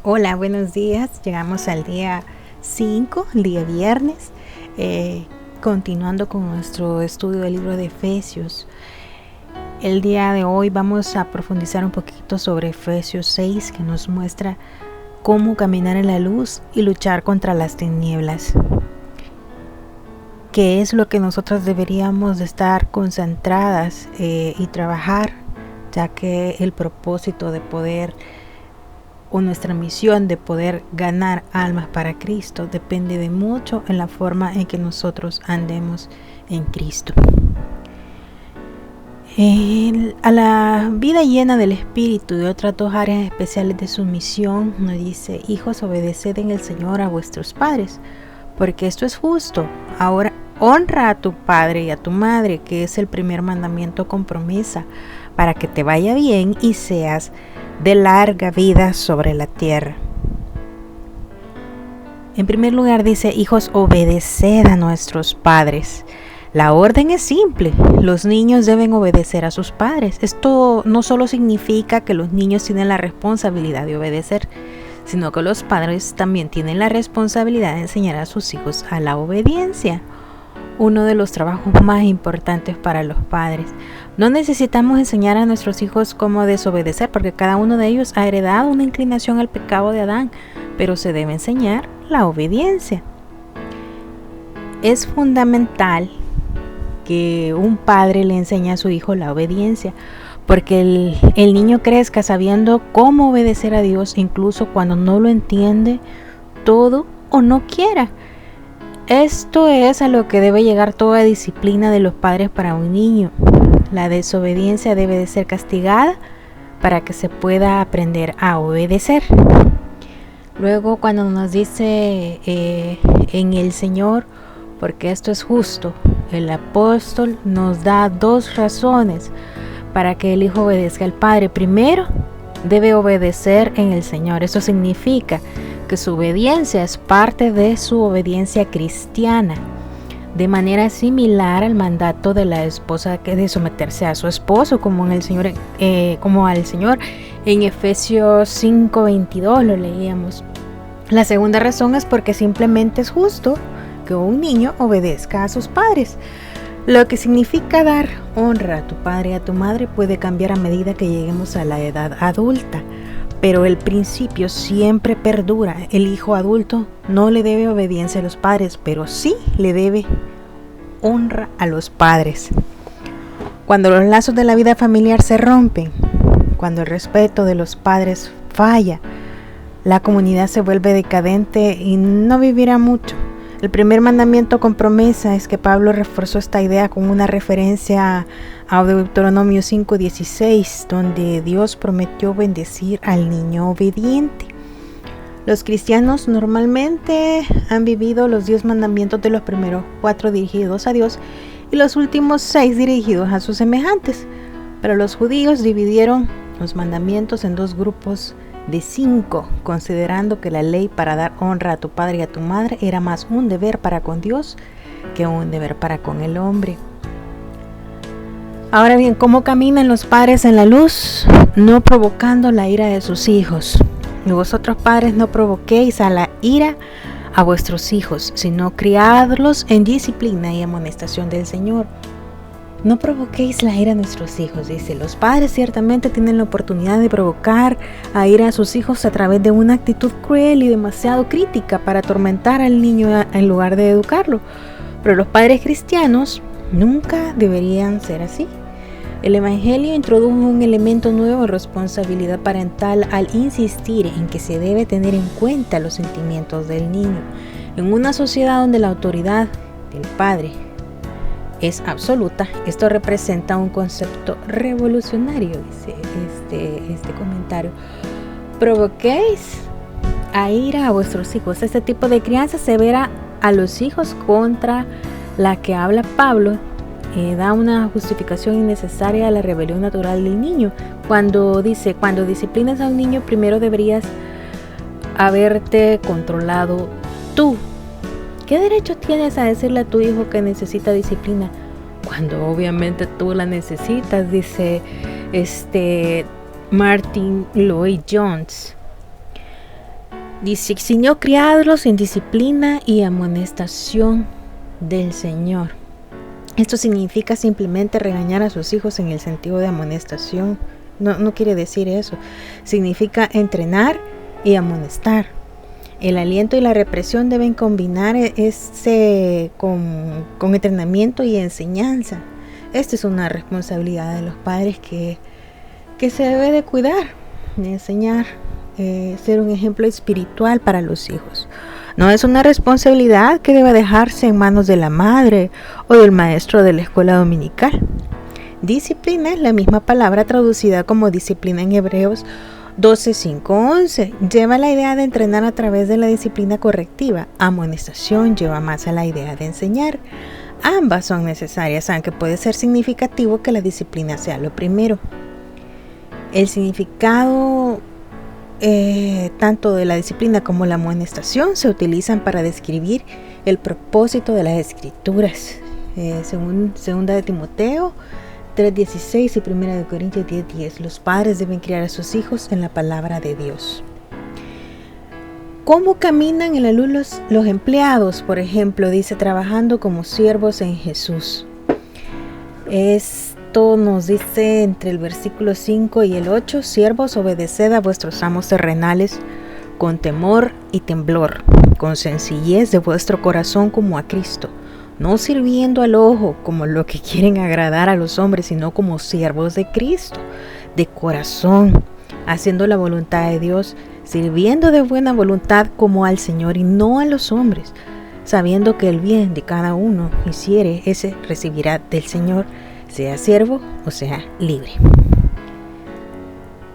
Hola, buenos días. Llegamos al día 5, el día viernes, continuando con nuestro estudio del libro de Efesios. El día de hoy vamos a profundizar un poquito sobre Efesios 6, que nos muestra cómo caminar en la luz y luchar contra las tinieblas. ¿Qué es lo que nosotros deberíamos de estar concentradas y trabajar? Ya que el propósito de poder o nuestra misión de poder ganar almas para Cristo depende de mucho en la forma en que nosotros andemos en Cristo. A la vida llena del Espíritu y otras dos áreas especiales de su misión, nos dice: hijos, obedeced en el Señor a vuestros padres, porque esto es justo. Ahora honra a tu padre y a tu madre, que es el primer mandamiento con promesa, para que te vaya bien y seas de larga vida sobre la tierra. En primer lugar dice: hijos, obedeced a nuestros padres. La orden es simple: los niños deben obedecer a sus padres. Esto no solo significa que los niños tienen la responsabilidad de obedecer, sino que los padres también tienen la responsabilidad de enseñar a sus hijos a la obediencia. Uno de los trabajos más importantes para los padres. No necesitamos enseñar a nuestros hijos cómo desobedecer, porque cada uno de ellos ha heredado una inclinación al pecado de Adán, pero se debe enseñar la obediencia. Es fundamental que un padre le enseñe a su hijo la obediencia, porque el niño crezca sabiendo cómo obedecer a Dios, incluso cuando no lo entiende todo o no quiera. Esto es a lo que debe llegar toda disciplina de los padres para un niño. La desobediencia debe de ser castigada para que se pueda aprender a obedecer. Luego, cuando nos dice en el Señor, porque esto es justo, el apóstol nos da dos razones para que el hijo obedezca al Padre. Primero, debe obedecer en el Señor. Eso significa que su obediencia es parte de su obediencia cristiana, de manera similar al mandato de la esposa que de someterse a su esposo, como al Señor en Efesios 5:22 lo leíamos. La segunda razón es porque simplemente es justo que un niño obedezca a sus padres. Lo que significa dar honra a tu padre y a tu madre puede cambiar a medida que lleguemos a la edad adulta, pero el principio siempre perdura. El hijo adulto no le debe obediencia a los padres, pero sí le debe honra a los padres. Cuando los lazos de la vida familiar se rompen, cuando el respeto de los padres falla, la comunidad se vuelve decadente y no vivirá mucho. El primer mandamiento con promesa es que Pablo reforzó esta idea con una referencia a Deuteronomio 5:16, donde Dios prometió bendecir al niño obediente. Los cristianos normalmente han vivido los 10 mandamientos de los primeros 4 dirigidos a Dios y los últimos 6 dirigidos a sus semejantes. Pero los judíos dividieron los mandamientos en 2 grupos de 5, considerando que la ley para dar honra a tu padre y a tu madre era más un deber para con Dios que un deber para con el hombre. Ahora bien, ¿cómo caminan los padres en la luz? No provocando la ira de sus hijos. Y vosotros, padres, no provoquéis a la ira a vuestros hijos, sino criadlos en disciplina y amonestación del Señor. No provoquéis la ira a nuestros hijos, dice. Los padres ciertamente tienen la oportunidad de provocar a ira a sus hijos a través de una actitud cruel y demasiado crítica para atormentar al niño en lugar de educarlo. Pero los padres cristianos nunca deberían ser así. El Evangelio introdujo un elemento nuevo de responsabilidad parental al insistir en que se debe tener en cuenta los sentimientos del niño. En una sociedad donde la autoridad del padre es absoluta, esto representa un concepto revolucionario, dice este comentario. Provoquéis a ira a vuestros hijos. Este tipo de crianza severa a los hijos, contra la que habla Pablo, da una justificación innecesaria a la rebelión natural del niño. Cuando dice: cuando disciplinas a un niño, primero deberías haberte controlado tú. ¿Qué derecho tienes a decirle a tu hijo que necesita disciplina cuando obviamente tú la necesitas? Dice Martin Lloyd Jones. Dice, sino criadlos en disciplina y amonestación del Señor. Esto significa simplemente regañar a sus hijos en el sentido de amonestación. No quiere decir eso. Significa entrenar y amonestar. El aliento y la represión deben combinar con entrenamiento y enseñanza. Esta es una responsabilidad de los padres que se debe de cuidar, de enseñar, ser un ejemplo espiritual para los hijos. No es una responsabilidad que deba dejarse en manos de la madre o del maestro de la escuela dominical. Disciplina es la misma palabra traducida como disciplina en Hebreos 12:5-11. Lleva la idea de entrenar a través de la disciplina correctiva. Amonestación lleva más a la idea de enseñar. Ambas son necesarias, aunque puede ser significativo que la disciplina sea lo primero. El significado tanto de la disciplina como la amonestación se utilizan para describir el propósito de las escrituras. Según 2 de Timoteo 3:16 y 1 de Corintios 10:10, los padres deben criar a sus hijos en la palabra de Dios. ¿Cómo caminan en la luz los empleados? Por ejemplo, dice, trabajando como siervos en Jesús. Esto nos dice entre el versículo 5 y el 8, siervos, obedeced a vuestros amos terrenales con temor y temblor, con sencillez de vuestro corazón como a Cristo, no sirviendo al ojo como lo que quieren agradar a los hombres, sino como siervos de Cristo, de corazón, haciendo la voluntad de Dios, sirviendo de buena voluntad como al Señor y no a los hombres, sabiendo que el bien de cada uno hiciere, ese recibirá del Señor, sea siervo o sea libre.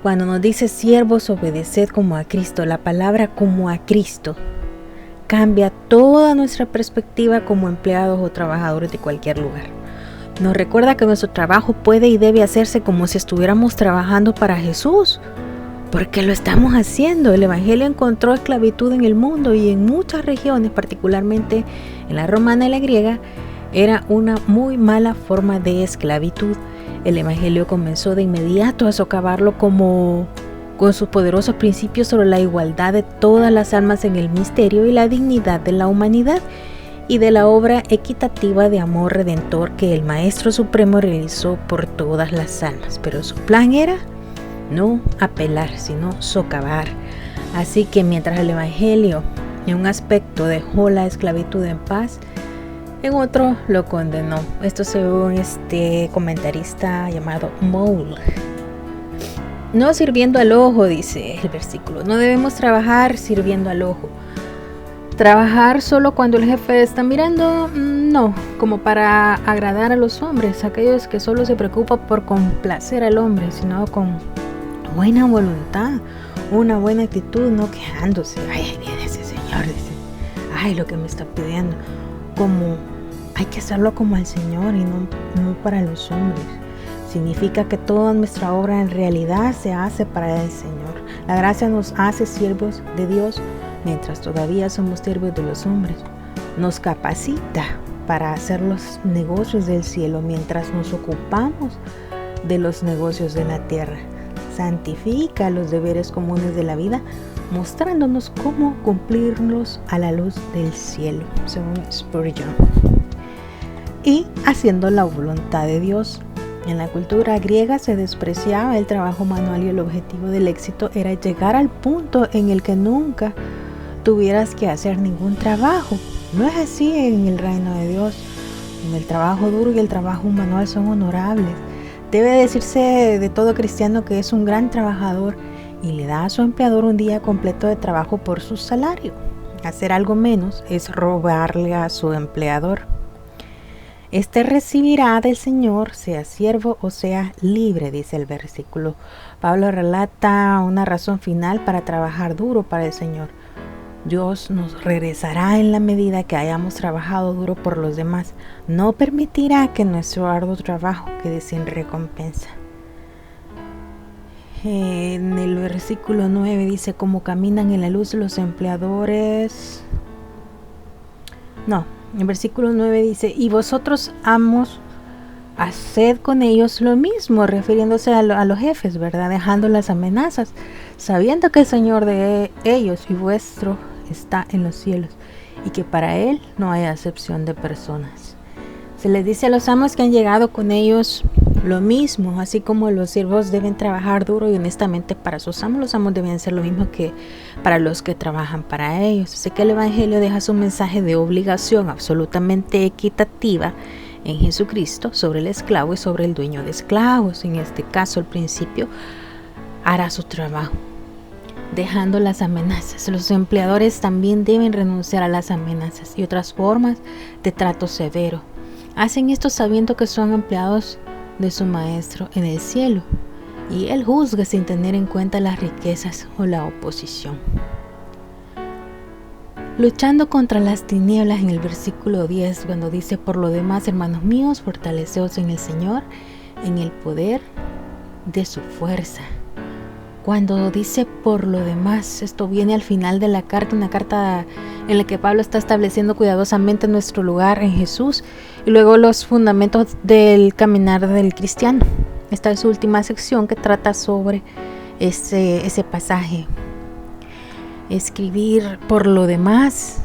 Cuando nos dice siervos, obedeced como a Cristo, la palabra como a Cristo cambia toda nuestra perspectiva como empleados o trabajadores de cualquier lugar. Nos recuerda que nuestro trabajo puede y debe hacerse como si estuviéramos trabajando para Jesús, porque lo estamos haciendo. El Evangelio encontró esclavitud en el mundo y en muchas regiones, particularmente en la romana y la griega, era una muy mala forma de esclavitud. El Evangelio comenzó de inmediato a socavarlo con sus poderosos principios sobre la igualdad de todas las almas en el misterio y la dignidad de la humanidad, y de la obra equitativa de amor redentor que el Maestro Supremo realizó por todas las almas. Pero su plan era no apelar, sino socavar. Así que mientras el Evangelio en un aspecto dejó la esclavitud en paz, en otro lo condenó. Esto según este comentarista llamado Moule. No sirviendo al ojo, dice el versículo. No debemos trabajar sirviendo al ojo. Trabajar solo cuando el jefe está mirando, no, como para agradar a los hombres, aquellos que solo se preocupan por complacer al hombre, sino con buena voluntad, una buena actitud, no quejándose. Ay, ahí viene ese señor, dice. Ay, lo que me está pidiendo. Como hay que hacerlo como al Señor y no para los hombres. Significa que toda nuestra obra en realidad se hace para el Señor. La gracia nos hace siervos de Dios mientras todavía somos siervos de los hombres. Nos capacita para hacer los negocios del cielo mientras nos ocupamos de los negocios de la tierra. Santifica los deberes comunes de la vida, mostrándonos cómo cumplirlos a la luz del cielo, según Spurgeon. Y haciendo la voluntad de Dios. En la cultura griega se despreciaba el trabajo manual y el objetivo del éxito era llegar al punto en el que nunca tuvieras que hacer ningún trabajo. No es así en el reino de Dios. En el trabajo duro y el trabajo manual son honorables. Debe decirse de todo cristiano que es un gran trabajador y le da a su empleador un día completo de trabajo por su salario. Hacer algo menos es robarle a su empleador. Este recibirá del Señor, sea siervo o sea libre, dice el versículo. Pablo relata una razón final para trabajar duro para el Señor. Dios nos regresará en la medida que hayamos trabajado duro por los demás. No permitirá que nuestro arduo trabajo quede sin recompensa. En el versículo 9 dice, como caminan en la luz los empleadores. En el versículo 9 dice, y vosotros amos, haced con ellos lo mismo, refiriéndose a los jefes, ¿verdad? Dejando las amenazas. sabiendo que el Señor de ellos y vuestro está en los cielos, y que para Él no hay acepción de personas. Se les dice a los amos que han llegado con ellos lo mismo, así como los siervos deben trabajar duro y honestamente para sus amos, los amos deben hacer lo mismo que para los que trabajan para ellos. Así que el Evangelio deja su mensaje de obligación absolutamente equitativa en Jesucristo sobre el esclavo y sobre el dueño de esclavos. En este caso, el principio hará su trabajo, dejando las amenazas. Los empleadores también deben renunciar a las amenazas y otras formas de trato severo. Hacen esto sabiendo que son empleados de su maestro en el cielo, y él juzga sin tener en cuenta las riquezas o la oposición. Luchando contra las tinieblas en el versículo 10, cuando dice: por lo demás, hermanos míos, fortaleceos en el Señor, en el poder de su fuerza. Cuando dice por lo demás, esto viene al final de la carta, una carta en la que Pablo está estableciendo cuidadosamente nuestro lugar en Jesús y luego los fundamentos del caminar del cristiano. Esta es su última sección que trata sobre ese pasaje. Escribir por lo demás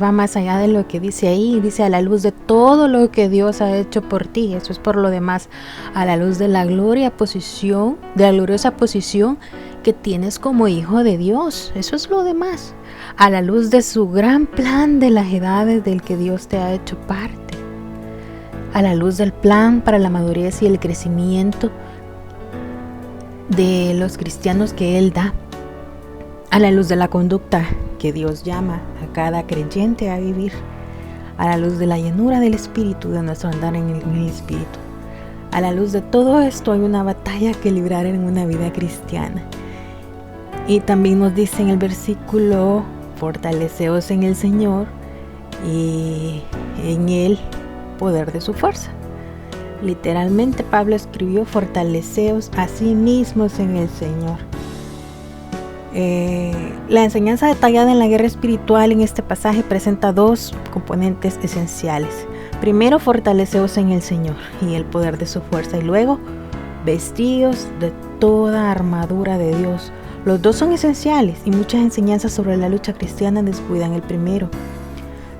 va más allá de lo que dice ahí. Dice: a la luz de todo lo que Dios ha hecho por ti. Eso es por lo demás, a la luz de la gloriosa posición que tienes como hijo de Dios. Eso es lo demás, a la luz de su gran plan de las edades del que Dios te ha hecho parte, a la luz del plan para la madurez y el crecimiento de los cristianos que Él da, a la luz de la conducta que Dios llama a cada creyente a vivir, a la luz de la llenura del Espíritu, de nuestro andar en el Espíritu. A la luz de todo esto hay una batalla que librar en una vida cristiana. Y también nos dice en el versículo: fortaleceos en el Señor y en el poder de su fuerza. Literalmente Pablo escribió: fortaleceos a sí mismos en el Señor. La enseñanza detallada en la guerra espiritual en este pasaje presenta dos componentes esenciales. Primero, fortaleceos en el Señor y el poder de su fuerza, y luego, vestíos de toda armadura de Dios. Los dos son esenciales y muchas enseñanzas sobre la lucha cristiana descuidan el primero.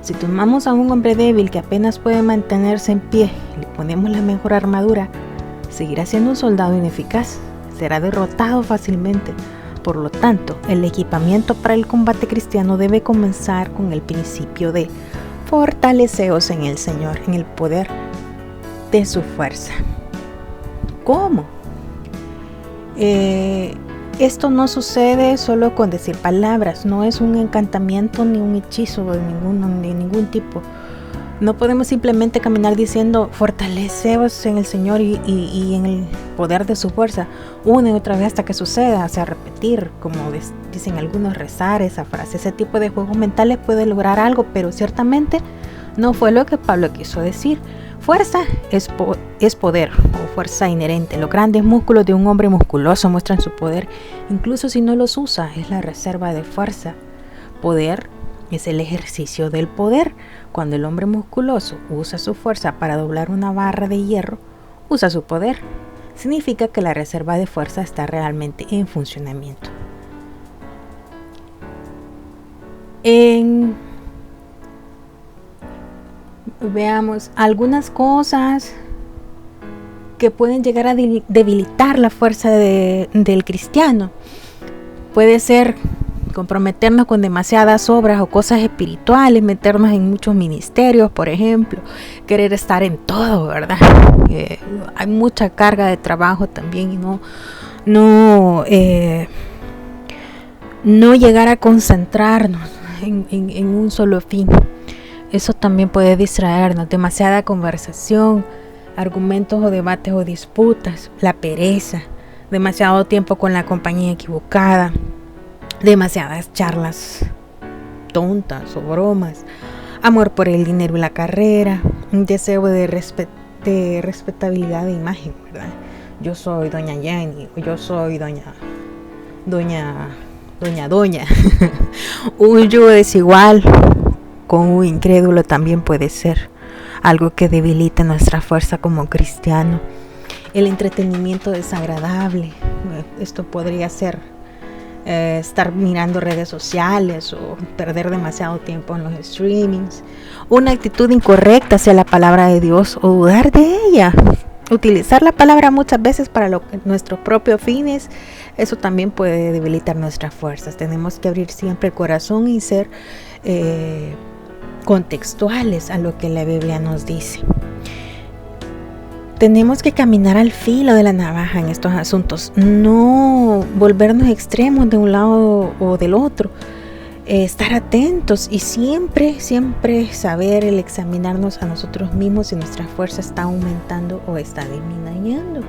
Si tomamos a un hombre débil que apenas puede mantenerse en pie y le ponemos la mejor armadura, seguirá siendo un soldado ineficaz, será derrotado fácilmente. Por lo tanto, el equipamiento para el combate cristiano debe comenzar con el principio de fortaleceos en el Señor, en el poder de su fuerza. ¿Cómo? Esto no sucede solo con decir palabras, no es un encantamiento ni un hechizo de ningún tipo. No podemos simplemente caminar diciendo fortaleceos en el Señor y en el poder de su fuerza una y otra vez hasta que suceda, o sea, repetir, como dicen algunos, rezar esa frase. Ese tipo de juegos mentales puede lograr algo, pero ciertamente no fue lo que Pablo quiso decir. Fuerza es poder o fuerza inherente. Los grandes músculos de un hombre musculoso muestran su poder, incluso si no los usa, es la reserva de fuerza. Poder es el ejercicio del poder. Cuando el hombre musculoso usa su fuerza para doblar una barra de hierro, usa su poder. Significa que la reserva de fuerza está realmente en funcionamiento. Veamos algunas cosas que pueden llegar a debilitar la fuerza del cristiano. Puede ser comprometernos con demasiadas obras o cosas espirituales, meternos en muchos ministerios, por ejemplo, querer estar en todo, ¿verdad? Hay mucha carga de trabajo también y no llegar a concentrarnos en un solo fin. Eso también puede distraernos. Demasiada conversación, argumentos o debates o disputas, la pereza, demasiado tiempo con la compañía equivocada, demasiadas charlas tontas o bromas, amor por el dinero y la carrera, un deseo de respetabilidad de imagen, ¿verdad? Yo soy doña Jenny, yo soy doña. Un yo desigual con un incrédulo también puede ser algo que debilite nuestra fuerza como cristiano. El entretenimiento desagradable, esto podría ser estar mirando redes sociales o perder demasiado tiempo en los streamings, una actitud incorrecta hacia la palabra de Dios o dudar de ella, utilizar la palabra muchas veces para nuestros propios fines, eso también puede debilitar nuestras fuerzas. Tenemos que abrir siempre el corazón y ser contextuales a lo que la Biblia nos dice. Tenemos que caminar al filo de la navaja en estos asuntos, no volvernos extremos de un lado o del otro, estar atentos y siempre saber el examinarnos a nosotros mismos si nuestra fuerza está aumentando o está disminuyendo.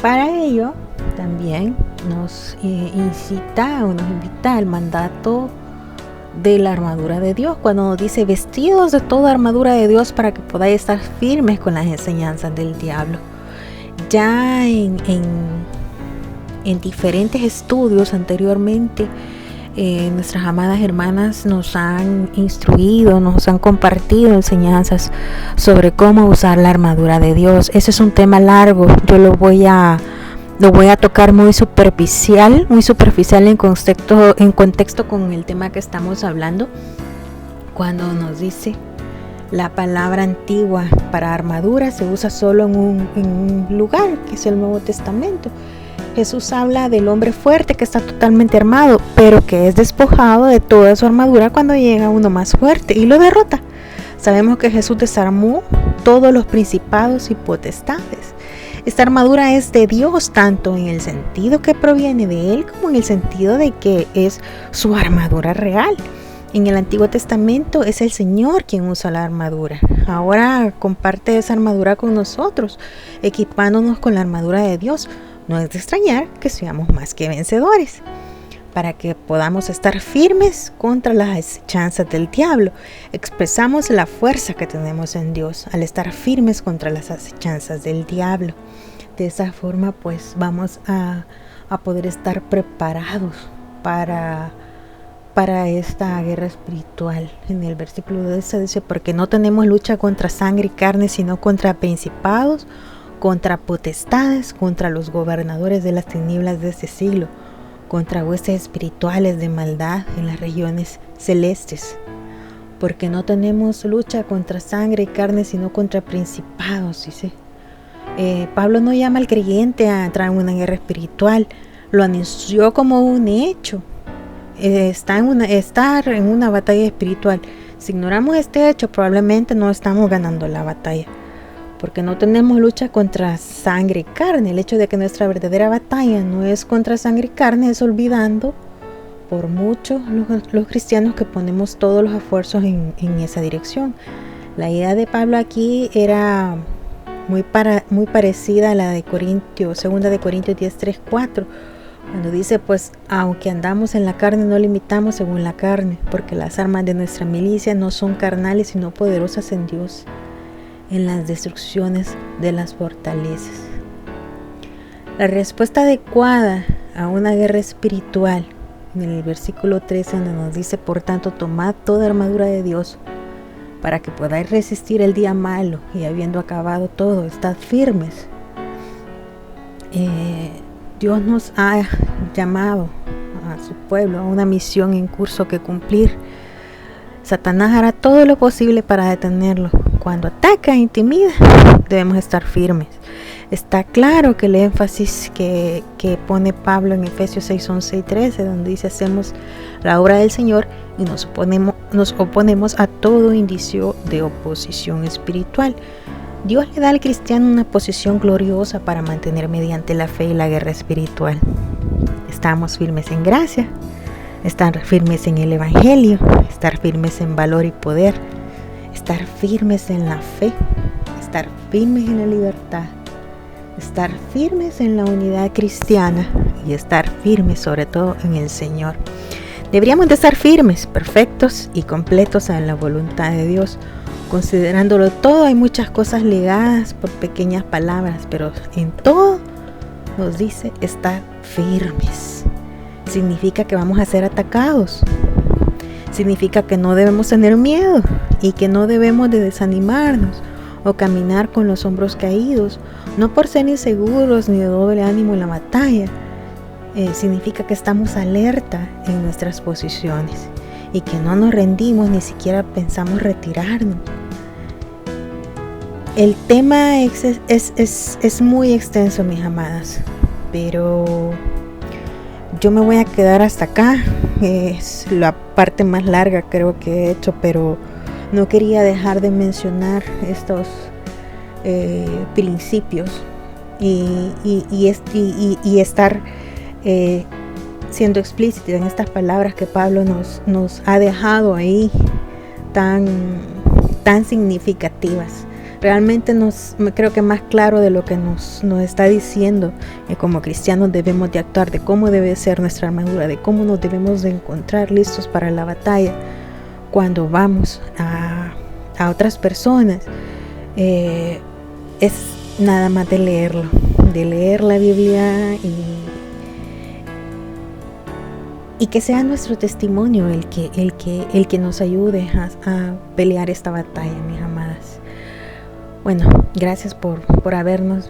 Para ello también nos incita o nos invita al mandato de la armadura de Dios, cuando nos dice vestidos de toda armadura de Dios para que podáis estar firmes con las enseñanzas del diablo. Ya en diferentes estudios anteriormente, nuestras amadas hermanas nos han instruido, nos han compartido enseñanzas sobre cómo usar la armadura de Dios. Ese es un tema largo, yo lo voy a tocar muy superficial en contexto con el tema que estamos hablando. Cuando nos dice la palabra antigua para armadura, se usa solo en un lugar, que es el Nuevo Testamento. Jesús habla del hombre fuerte que está totalmente armado, pero que es despojado de toda su armadura cuando llega uno más fuerte y lo derrota. Sabemos que Jesús desarmó todos los principados y potestades. Esta armadura es de Dios, tanto en el sentido que proviene de Él como en el sentido de que es su armadura real. En el Antiguo Testamento es el Señor quien usa la armadura. Ahora comparte esa armadura con nosotros, equipándonos con la armadura de Dios. No es de extrañar que seamos más que vencedores, para que podamos estar firmes contra las acechanzas del diablo. Expresamos la fuerza que tenemos en Dios al estar firmes contra las acechanzas del diablo. De esa forma pues vamos a poder estar preparados para esta guerra espiritual. En el versículo 12 dice: porque no tenemos lucha contra sangre y carne, sino contra principados, contra potestades, contra los gobernadores de las tinieblas de este siglo, contra huestes espirituales de maldad en las regiones celestes. Porque no tenemos lucha contra sangre y carne, sino contra principados, dice. Pablo no llama al creyente a entrar en una guerra espiritual, lo anunció como un hecho. Estar en una batalla espiritual. Si ignoramos este hecho, probablemente no estamos ganando la batalla, porque no tenemos lucha contra sangre y carne. El hecho de que nuestra verdadera batalla no es contra sangre y carne es olvidando por mucho los cristianos que ponemos todos los esfuerzos en esa dirección. La idea de Pablo aquí era muy parecida a la de Corintios, 2 de Corintios 10, 3, 4, cuando dice: pues aunque andamos en la carne, no limitamos según la carne, porque las armas de nuestra milicia no son carnales, sino poderosas en Dios, en las destrucciones de las fortalezas. La respuesta adecuada a una guerra espiritual, en el versículo 13, donde nos dice: por tanto, tomad toda armadura de Dios, para que podáis resistir el día malo, y habiendo acabado todo, estad firmes. Dios nos ha llamado a su pueblo a una misión en curso que cumplir. Satanás hará todo lo posible para detenerlo. Cuando ataca e intimida, debemos estar firmes. Está claro que el énfasis que pone Pablo en Efesios 6, 11 y 13, donde dice: hacemos la obra del Señor y nos oponemos a todo indicio de oposición espiritual. Dios le da al cristiano una posición gloriosa para mantener mediante la fe y la guerra espiritual. Estamos firmes en gracia, estar firmes en el Evangelio, estar firmes en valor y poder, estar firmes en la fe, estar firmes en la libertad, estar firmes en la unidad cristiana y estar firmes sobre todo en el Señor. Deberíamos de estar firmes, perfectos y completos en la voluntad de Dios. Considerándolo todo, hay muchas cosas ligadas por pequeñas palabras, pero en todo nos dice estar firmes. Significa que vamos a ser atacados. Significa que no debemos tener miedo y que no debemos de desanimarnos o caminar con los hombros caídos, no por ser inseguros ni de doble ánimo en la batalla, significa que estamos alerta en nuestras posiciones y que no nos rendimos, ni siquiera pensamos retirarnos. El tema es muy extenso, mis amadas, pero yo me voy a quedar hasta acá. Es la parte más larga creo que he hecho, pero no quería dejar de mencionar estos principios y estar siendo explícita en estas palabras que Pablo nos ha dejado ahí tan significativas. Realmente creo que más claro de lo que nos está diciendo, como cristianos debemos de actuar, de cómo debe ser nuestra armadura, de cómo nos debemos de encontrar listos para la batalla cuando vamos a otras personas. Es nada más de leer la Biblia y que sea nuestro testimonio el que nos ayude a pelear esta batalla, mis amadas. Bueno, gracias por habernos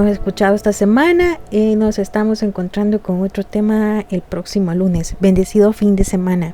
escuchado esta semana y nos estamos encontrando con otro tema el próximo lunes. Bendecido fin de semana.